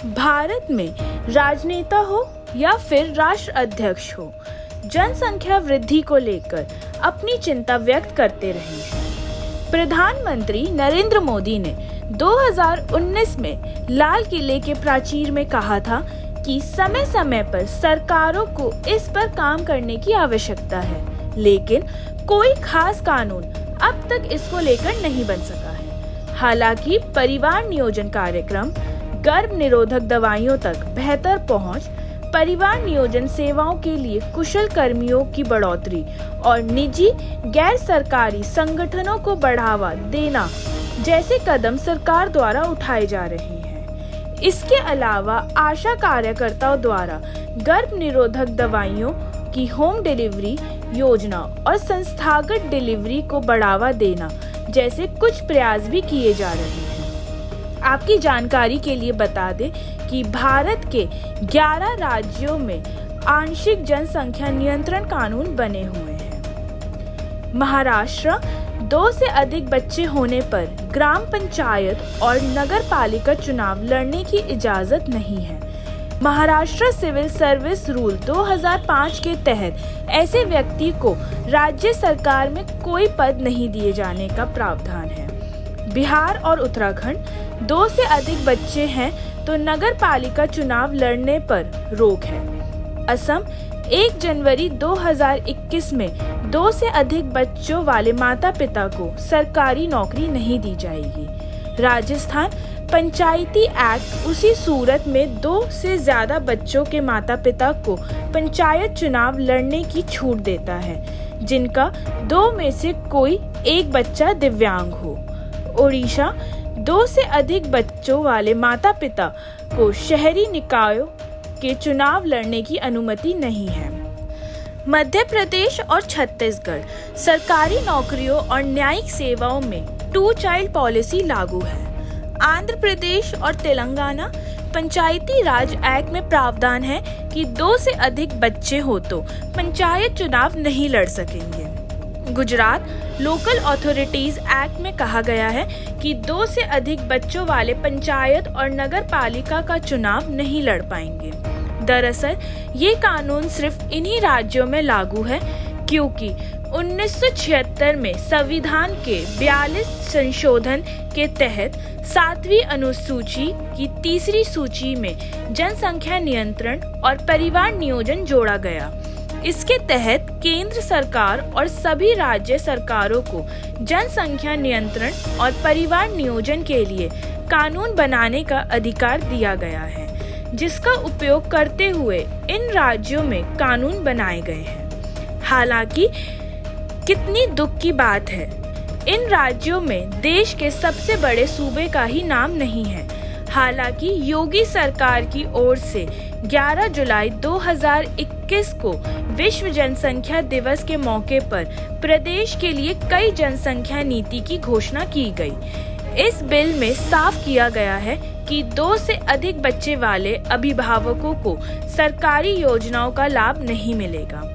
भारत में राजनेता हो या फिर राष्ट्र अध्यक्ष हो, जनसंख्या वृद्धि को लेकर अपनी चिंता व्यक्त करते रहे हैं। प्रधानमंत्री नरेंद्र मोदी ने 2019 में लाल किले के प्राचीर में कहा था कि समय समय पर सरकारों को इस पर काम करने की आवश्यकता है, लेकिन कोई खास कानून अब तक इसको लेकर नहीं बन सका है। हालांकि परिवार नियोजन कार्यक्रम, गर्भ निरोधक दवाइयों तक बेहतर पहुंच, परिवार नियोजन सेवाओं के लिए कुशल कर्मियों की बढ़ोतरी और निजी गैर सरकारी संगठनों को बढ़ावा देना जैसे कदम सरकार द्वारा उठाए जा रहे हैं। इसके अलावा आशा कार्यकर्ताओं द्वारा गर्भ निरोधक दवाइयों की होम डिलीवरी योजना और संस्थागत डिलीवरी को बढ़ावा देना जैसे कुछ प्रयास भी किए जा रहे हैं। आपकी जानकारी के लिए बता दें कि भारत के 11 राज्यों में आंशिक जनसंख्या नियंत्रण कानून बने हुए हैं। महाराष्ट्र 2 से अधिक बच्चे होने पर ग्राम पंचायत और नगर पालिका चुनाव लड़ने की इजाजत नहीं है। महाराष्ट्र सिविल सर्विस रूल 2005 के तहत ऐसे व्यक्ति को राज्य सरकार में कोई पद नहीं दिए जाने का प्रावधान है। बिहार और उत्तराखंड 2 से अधिक बच्चे हैं तो नगर पालिका चुनाव लड़ने पर रोक है। असम 1 जनवरी 2021 में 2 से अधिक बच्चों वाले माता पिता को सरकारी नौकरी नहीं दी जाएगी। राजस्थान पंचायती एक्ट उसी सूरत में 2 से ज्यादा बच्चों के माता पिता को पंचायत चुनाव लड़ने की छूट देता है, जिनका 2 में से कोई एक बच्चा दिव्यांग हो। ओडिशा 2 से अधिक बच्चों वाले माता पिता को शहरी निकायों के चुनाव लड़ने की अनुमति नहीं है। मध्य प्रदेश और छत्तीसगढ़ सरकारी नौकरियों और न्यायिक सेवाओं में 2 चाइल्ड पॉलिसी लागू है। आंध्र प्रदेश और तेलंगाना पंचायती राज एक्ट में प्रावधान है कि 2 से अधिक बच्चे हो तो पंचायत चुनाव नहीं लड़ सकेंगे। गुजरात लोकल अथॉरिटीज एक्ट में कहा गया है कि 2 से अधिक बच्चों वाले पंचायत और नगर पालिका का चुनाव नहीं लड़ पाएंगे। दरअसल ये कानून सिर्फ इन्हीं राज्यों में लागू है क्योंकि 1976 में संविधान के 42 संशोधन के तहत 7वीं अनुसूची की 3री सूची में जनसंख्या नियंत्रण और परिवार नियोजन जोड़ा गया। इसके तहत केंद्र सरकार और सभी राज्य सरकारों को जनसंख्या नियंत्रण और परिवार नियोजन के लिए कानून बनाने का अधिकार दिया गया है, जिसका उपयोग करते हुए इन राज्यों में कानून बनाए गए हैं। हालांकि कितनी दुख की बात है, इन राज्यों में देश के सबसे बड़े सूबे का ही नाम नहीं है। हालांकि योगी सरकार की ओर से 11 जुलाई 2021 को विश्व जनसंख्या दिवस के मौके पर प्रदेश के लिए कई जनसंख्या नीति की घोषणा की गई। इस बिल में साफ किया गया है कि 2 से अधिक बच्चे वाले अभिभावकों को सरकारी योजनाओं का लाभ नहीं मिलेगा।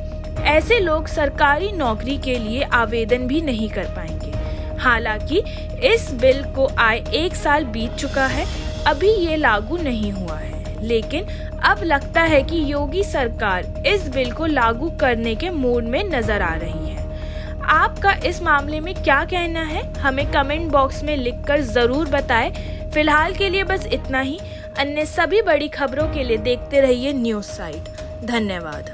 ऐसे लोग सरकारी नौकरी के लिए आवेदन भी नहीं कर पाएंगे। हालांकि इस बिल को आए 1 साल बीत चुका है, अभी ये लागू नहीं हुआ है, लेकिन अब लगता है कि योगी सरकार इस बिल को लागू करने के मूड में नजर आ रही है। आपका इस मामले में क्या कहना है, हमें कमेंट बॉक्स में लिखकर जरूर बताएं। फिलहाल के लिए बस इतना ही। अन्य सभी बड़ी खबरों के लिए देखते रहिए न्यूज़ साइट। धन्यवाद।